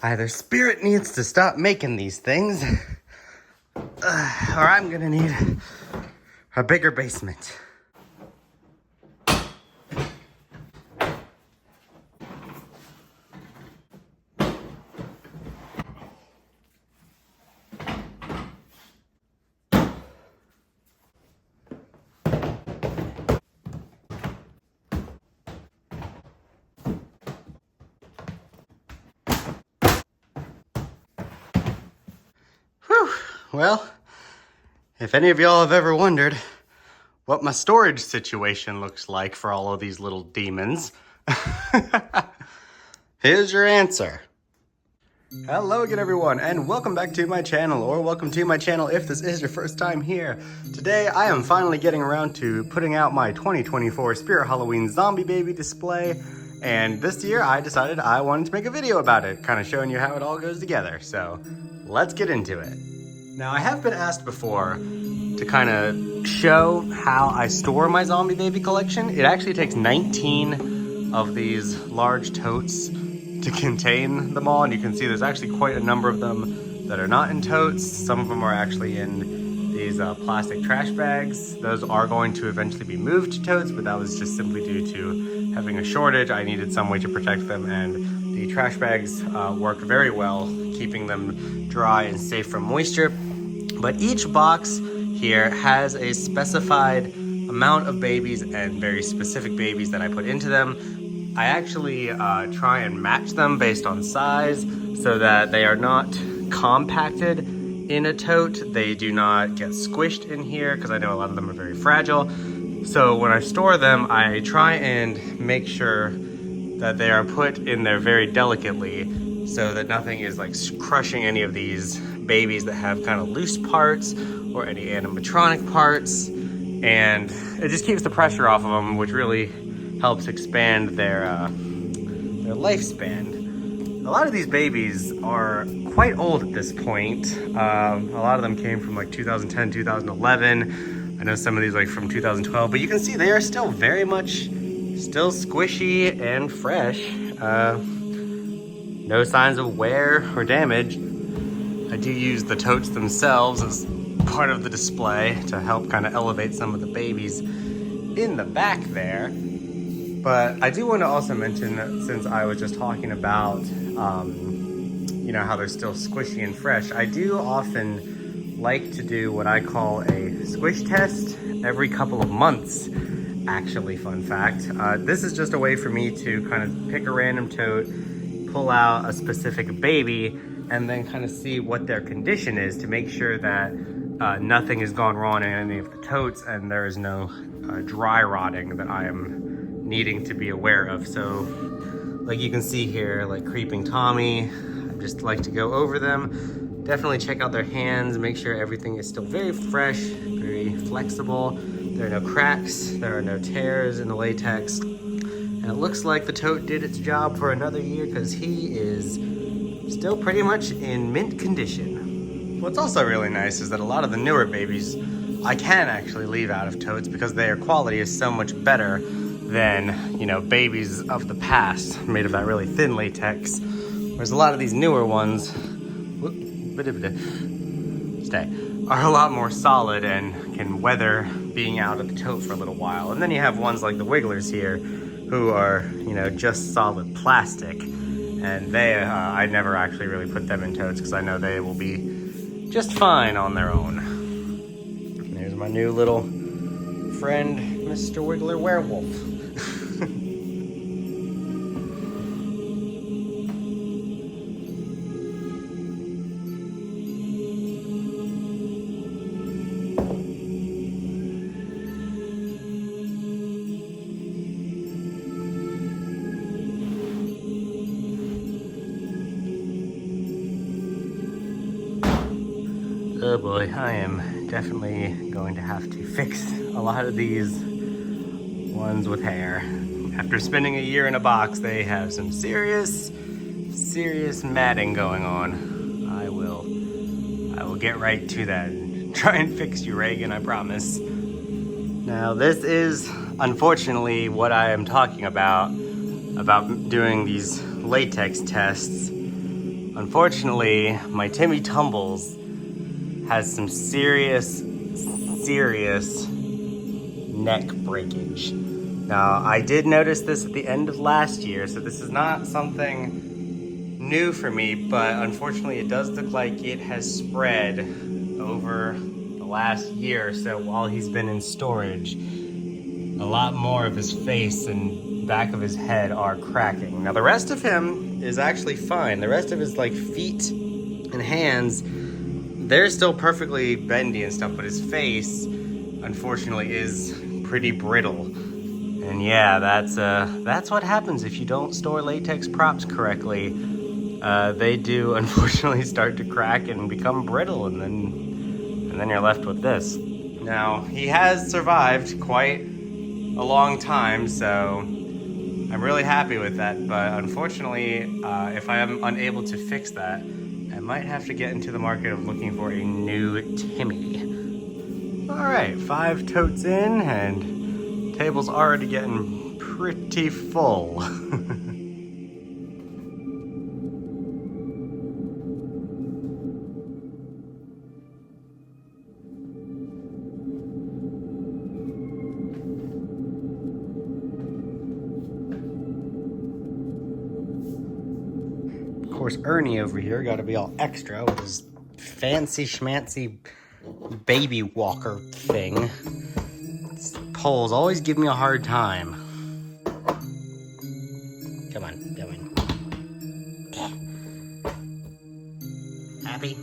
Either Spirit needs to stop making these things, or I'm gonna need a bigger basement. Well, if any of y'all have ever wondered what my storage situation looks like for all of these little demons, here's your answer. Hello again, everyone, and welcome back to my channel, or welcome to my channel if this is your first time here. Today, I am finally getting around to putting out my 2024 Spirit Halloween Zombie Baby display, and this year I decided I wanted to make a video about it, kind of showing you how it all goes together, so let's get into it. Now, I have been asked before to kind of show how I store my Zombie Baby collection. It actually takes 19 of these large totes to contain them all, and you can see there's actually quite a number of them that are not in totes. Some of them are actually in these plastic trash bags. Those are going to eventually be moved to totes, but that was just simply due to having a shortage. I needed some way to protect them, and the trash bags work very well, keeping them dry and safe from moisture. But each box here has a specified amount of babies and very specific babies that I put into them. I actually try and match them based on size so that they are not compacted in a tote. They do not get squished in here because I know a lot of them are very fragile. So when I store them, I try and make sure that they are put in there very delicately so that nothing is like crushing any of these babies that have kind of loose parts or any animatronic parts, and it just keeps the pressure off of them, which really helps expand their lifespan. A lot of these babies are quite old at this point. A lot of them came from like 2010, 2011. I know some of these like from 2012, but you can see they are still very much still squishy and fresh. No signs of wear or damage. I do use the totes themselves as part of the display to help kind of elevate some of the babies in the back there. But I do want to also mention that since I was just talking about, you know, how they're still squishy and fresh, I do often like to do what I call a squish test every couple of months. Actually, fun fact, this is just a way for me to kind of pick a random tote, pull out a specific baby, and then kind of see what their condition is to make sure that nothing has gone wrong in any of the totes and there is no dry rotting that I am needing to be aware of. So like you can see here, like Creeping Tommy, I just like to go over them. Definitely check out their hands, make sure everything is still very fresh, very flexible. There are no cracks, there are no tears in the latex. And it looks like the tote did its job for another year because he is still pretty much in mint condition. What's also really nice is that a lot of the newer babies I can actually leave out of totes because their quality is so much better than, you know, babies of the past made of that really thin latex. Whereas a lot of these newer ones are a lot more solid and can weather being out of the tote for a little while. And then you have ones like the Wigglers here who are, you know, just solid plastic. And they, I never actually really put them in totes because I know they will be just fine on their own. And there's my new little friend, Mr. Wiggler Werewolf. Oh boy, I am definitely going to have to fix a lot of these ones with hair. After spending a year in a box, they have some serious matting going on. I will get right to that and try and fix you, Reagan, I promise. Now, this is unfortunately what I am talking about doing these latex tests. Unfortunately, my Timmy Tumbles has some serious neck breakage. Now, I did notice this at the end of last year, so this is not something new for me, but unfortunately it does look like it has spread over the last year or so while he's been in storage. A lot more of his face and back of his head are cracking. Now, the rest of him is actually fine. The rest of his like feet and hands, they're still perfectly bendy and stuff, but his face, unfortunately, is pretty brittle. And yeah, that's what happens if you don't store latex props correctly. They do unfortunately start to crack and become brittle, and then you're left with this. Now, he has survived quite a long time, so I'm really happy with that, but unfortunately, if I am unable to fix that, I might have to get into the market of looking for a new Timmy. All right, 5 totes in, and table's already getting pretty full. Of course, Ernie over here got to be all extra with his fancy schmancy baby walker thing. These poles always give me a hard time. Come on, go in. Happy?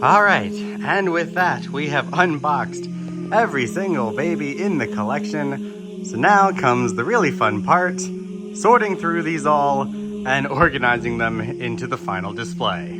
All right, and with that, we have unboxed every single baby in the collection. So now comes the really fun part, sorting through these all and organizing them into the final display.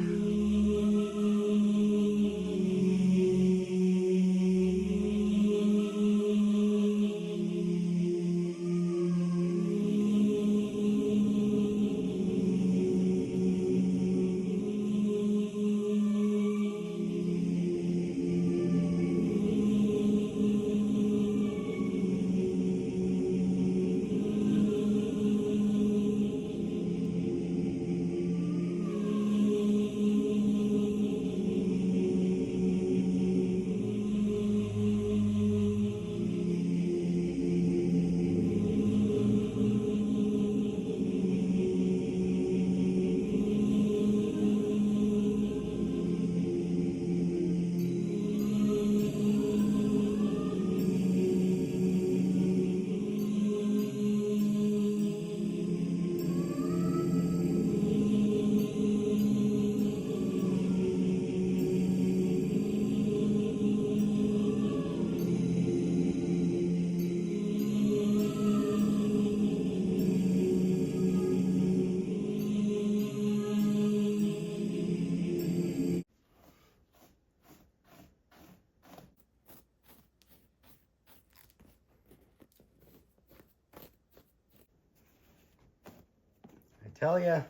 Tell ya,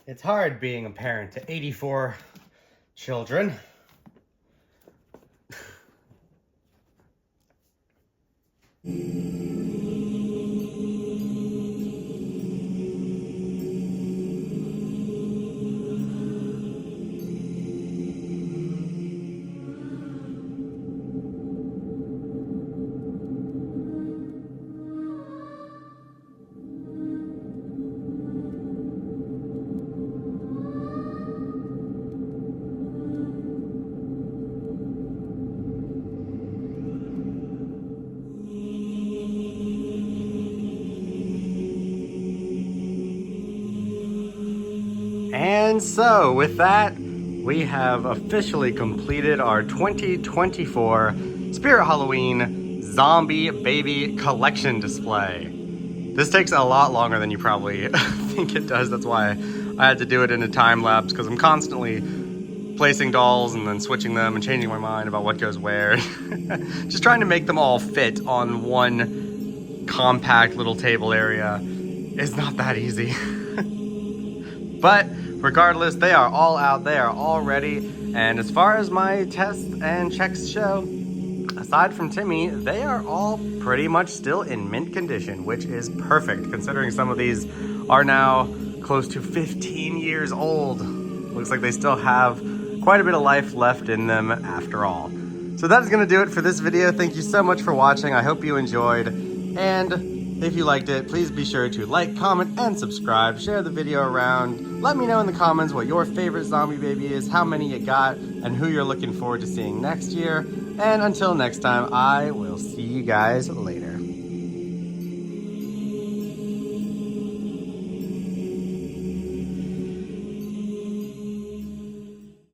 it's hard being a parent to 84 children. And so, with that, we have officially completed our 2024 Spirit Halloween Zombie Baby Collection display. This takes a lot longer than you probably think it does. That's why I had to do it in a time lapse, because I'm constantly placing dolls and then switching them and changing my mind about what goes where. Just trying to make them all fit on one compact little table area is not that easy. But regardless, they are all out, they are all ready. And as far as my tests and checks show, aside from Timmy, they are all pretty much still in mint condition, which is perfect considering some of these are now close to 15 years old. Looks like they still have quite a bit of life left in them after all. So that is going to do it for this video. Thank you so much for watching. I hope you enjoyed. And if you liked it, please be sure to like, comment, and subscribe. Share the video around. Let me know in the comments what your favorite zombie baby is, how many you got, and who you're looking forward to seeing next year. And until next time, I will see you guys later.